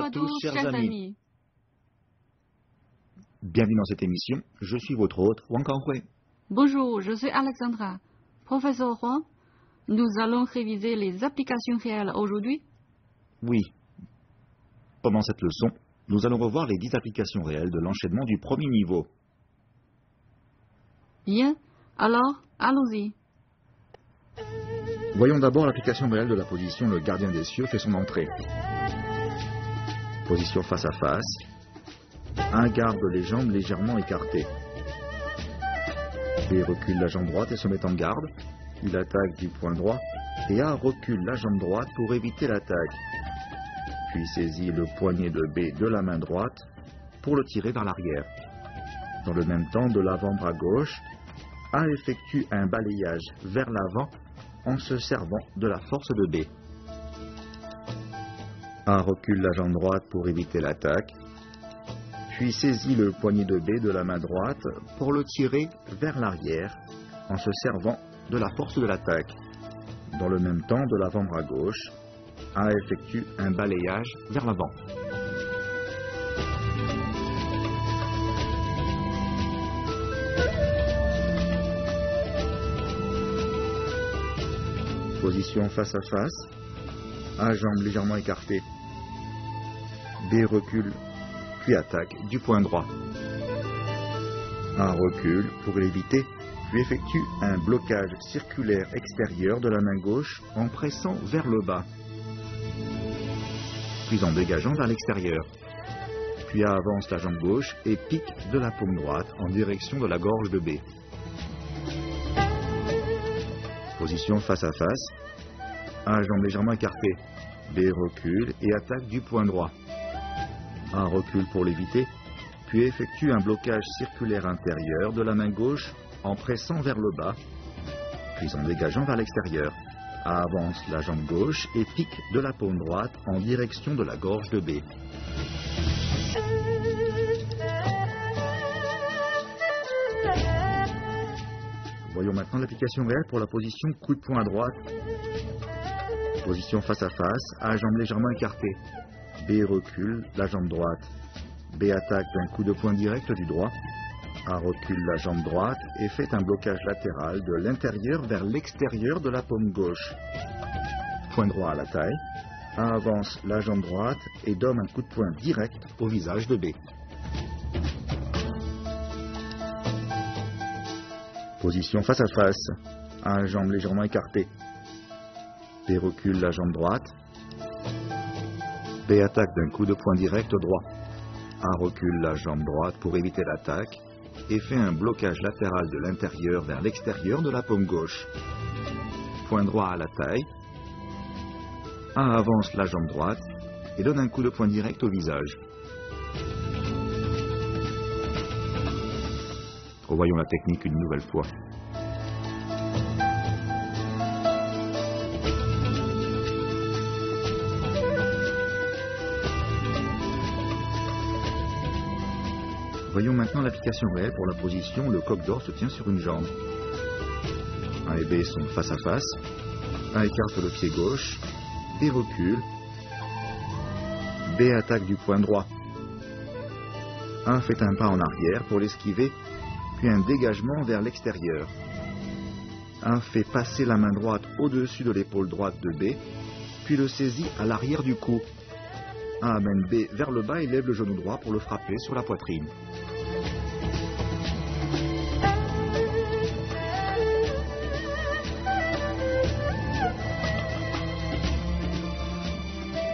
à tous, chers amis. Bienvenue dans cette émission. Je suis votre hôte, Wang Kanghui. Bonjour, je suis Alexandra. Professeur Huang, nous allons réviser les applications réelles aujourd'hui. Oui. Pendant cette leçon, nous allons revoir les 10 applications réelles de l'enchaînement du premier niveau. Bien, alors, allons-y. Voyons d'abord l'application réelle de la position Le gardien des cieux fait son entrée. Position face à face. A garde les jambes légèrement écartées. B recule la jambe droite et se met en garde. Il attaque du poing droit et A recule la jambe droite pour éviter l'attaque. Puis saisit le poignet de B de la main droite pour le tirer vers l'arrière. Dans le même temps, de l'avant-bras gauche, A effectue un balayage vers l'avant en se servant de la force de B. A recule la jambe droite pour éviter l'attaque, puis saisit le poignet de B de la main droite pour le tirer vers l'arrière en se servant de la force de l'attaque. Dans le même temps, de l'avant-bras gauche, A effectue un balayage vers l'avant. Position face à face, A jambes légèrement écartées. B recule, puis attaque du poing droit. A recule pour l'éviter, puis effectue un blocage circulaire extérieur de la main gauche en pressant vers le bas, puis en dégageant vers l'extérieur. Puis A avance la jambe gauche et pique de la paume droite en direction de la gorge de B. Position face à face. A jambes légèrement écartées. B recule et attaque du poing droit. A recule pour l'éviter, puis effectue un blocage circulaire intérieur de la main gauche en pressant vers le bas, puis en dégageant vers l'extérieur. A avance la jambe gauche et pique de la paume droite en direction de la gorge de B. Voyons maintenant l'application réelle pour la position coup de poing à droite. Position face à face, A jambes légèrement écartées. B recule la jambe droite. B attaque d'un coup de poing direct du droit. A recule la jambe droite et fait un blocage latéral de l'intérieur vers l'extérieur de la paume gauche. Poing droit à la taille. A avance la jambe droite et donne un coup de poing direct au visage de B. Position face à face. A jambes légèrement écartées. B recule la jambe droite. B attaque d'un coup de poing direct droit. A recule la jambe droite pour éviter l'attaque et fait un blocage latéral de l'intérieur vers l'extérieur de la paume gauche. Poing droit à la taille. A avance la jambe droite et donne un coup de poing direct au visage. Revoyons la technique une nouvelle fois. Voyons maintenant l'application réelle pour la position le coq d'or se tient sur une jambe. A et B sont face à face. A écarte le pied gauche. B recule. B attaque du poing droit. A fait un pas en arrière pour l'esquiver, puis un dégagement vers l'extérieur. A fait passer la main droite au-dessus de l'épaule droite de B, puis le saisit à l'arrière du cou. A amène B vers le bas et lève le genou droit pour le frapper sur la poitrine.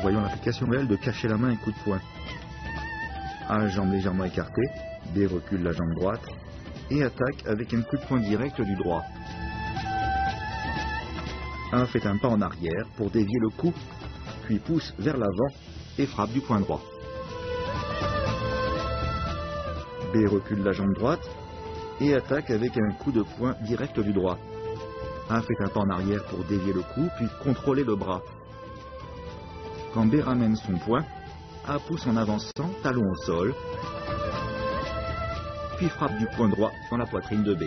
Voyons l'application réelle de cacher la main et coup de poing. A jambes légèrement écartées, B recule la jambe droite et attaque avec un coup de poing direct du droit. A fait un pas en arrière pour dévier le coup, puis pousse vers l'avant et frappe du poing droit. B recule la jambe droite et attaque avec un coup de poing direct du droit. A fait un pas en arrière pour dévier le coup, puis contrôler le bras. Quand B ramène son poing, A pousse en avançant, talon au sol, puis frappe du poing droit dans la poitrine de B.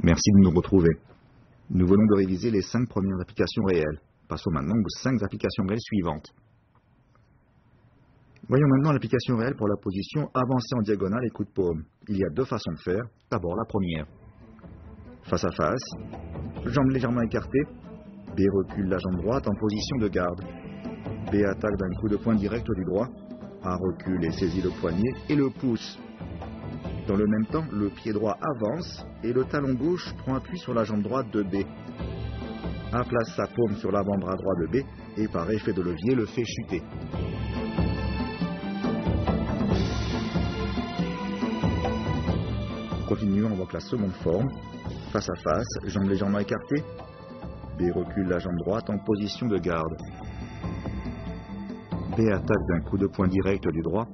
Merci de nous retrouver. Nous venons de réviser les 5 premières applications réelles. Passons maintenant aux 5 applications réelles suivantes. Voyons maintenant l'application réelle pour la position avancée en diagonale et coup de paume. Il y a 2 façons de faire. D'abord la première. Face à face, jambes légèrement écartées. B recule la jambe droite en position de garde. B attaque d'un coup de poing direct du droit. A recule et saisit le poignet et le pousse. Dans le même temps, le pied droit avance et le talon gauche prend appui sur la jambe droite de B. A place sa paume sur l'avant-bras droit de B et par effet de levier le fait chuter. Continuons avec la seconde forme. Face à face, jambes légèrement écartées. B recule la jambe droite en position de garde. B attaque d'un coup de poing direct du droit.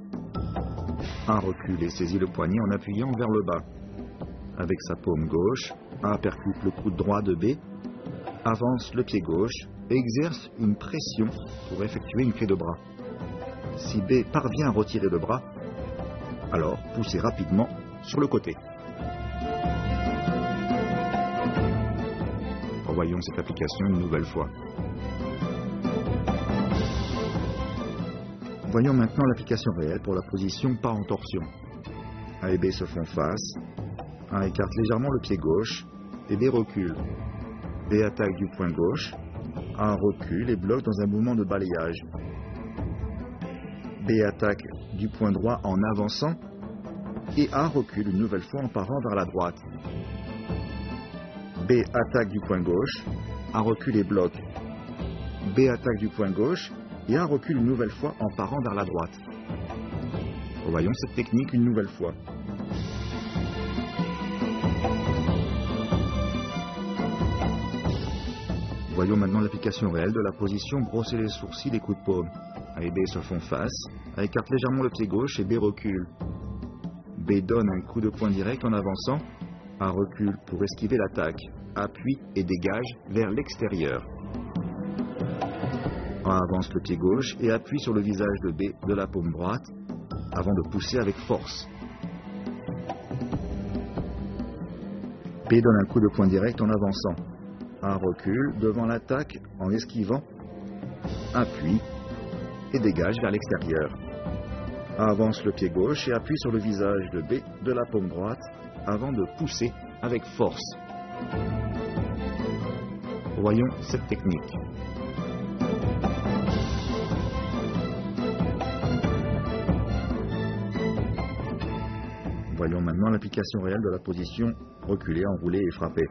A recule et saisit le poignet en appuyant vers le bas. Avec sa paume gauche, A percute le coude droit de B, avance le pied gauche et exerce une pression pour effectuer une clé de bras. Si B parvient à retirer le bras, alors poussez rapidement sur le côté. Revoyons cette application une nouvelle fois. Voyons maintenant l'application réelle pour la position pas en torsion. A et B se font face. A écarte légèrement le pied gauche et B recule. B attaque du poing gauche. A recule et bloque dans un mouvement de balayage. B attaque du poing droit en avançant et A recule une nouvelle fois en parant vers la droite. B attaque du poing gauche, A recule et bloque. B attaque du poing gauche et A recule une nouvelle fois en parant vers la droite. Revoyons cette technique une nouvelle fois. Voyons maintenant l'application réelle de la position brosser les sourcils et coup de paume. A et B se font face, A écarte légèrement le pied gauche et B recule. B donne un coup de poing direct en avançant, A recule pour esquiver l'attaque, appuie et dégage vers l'extérieur. A avance le pied gauche et appuie sur le visage de B de la paume droite avant de pousser avec force. B donne un coup de poing direct en avançant. A recule devant l'attaque en esquivant, appuie et dégage vers l'extérieur. A avance le pied gauche et appuie sur le visage de B de la paume droite avant de pousser avec force. Voyons cette technique. Voyons maintenant l'application réelle de la position reculer, enrouler et frapper.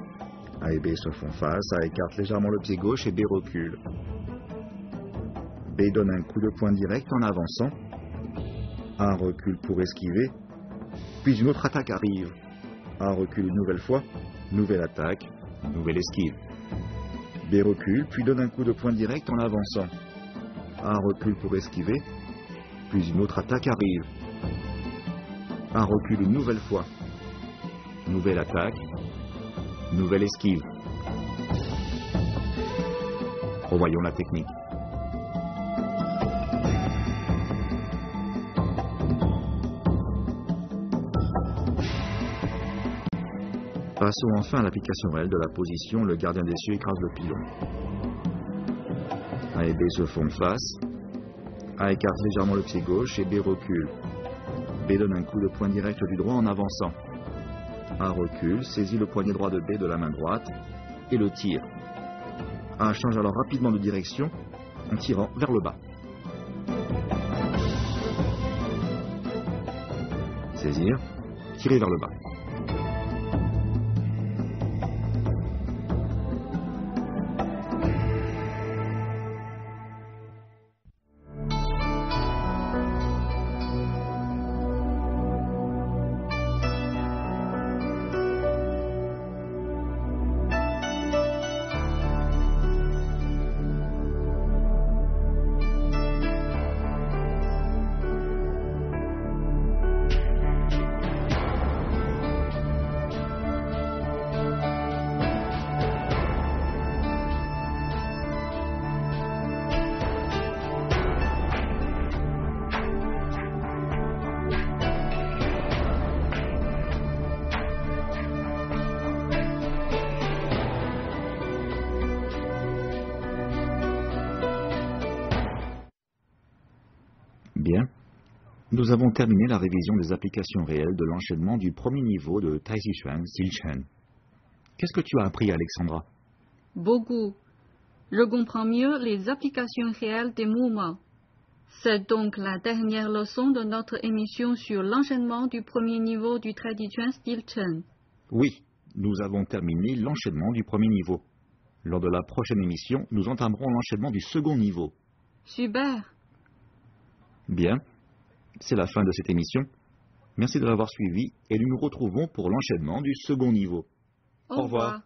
A et B se font face, A écarte légèrement le pied gauche et B recule. B donne un coup de poing direct en avançant. A recule pour esquiver, puis une autre attaque arrive. A recule une nouvelle fois, nouvelle attaque, nouvelle esquive. B recule, puis donne un coup de poing direct en avançant. A recule pour esquiver, puis une autre attaque arrive. A recule une nouvelle fois, nouvelle attaque, nouvelle esquive. Revoyons la technique. Passons enfin à l'application réelle de la position le gardien des cieux écrase le pilon. A et B se font face. A écarte légèrement le pied gauche et B recule. B donne un coup de poing direct du droit en avançant. A recule, saisit le poignet droit de B de la main droite et le tire. A change alors rapidement de direction en tirant vers le bas. Saisir, tirer vers le bas. Bien. Nous avons terminé la révision des applications réelles de l'enchaînement du premier niveau de Taishichuan Silchen. Qu'est-ce que tu as appris, Alexandra? Beaucoup. Je comprends mieux les applications réelles des mouvements. C'est donc la dernière leçon de notre émission sur l'enchaînement du premier niveau du Taishichuan Silchen. Oui, nous avons terminé l'enchaînement du premier niveau. Lors de la prochaine émission, nous entamerons l'enchaînement du second niveau. Super. Bien, c'est la fin de cette émission. Merci de l'avoir suivi et nous nous retrouvons pour l'enchaînement du second niveau. Au revoir.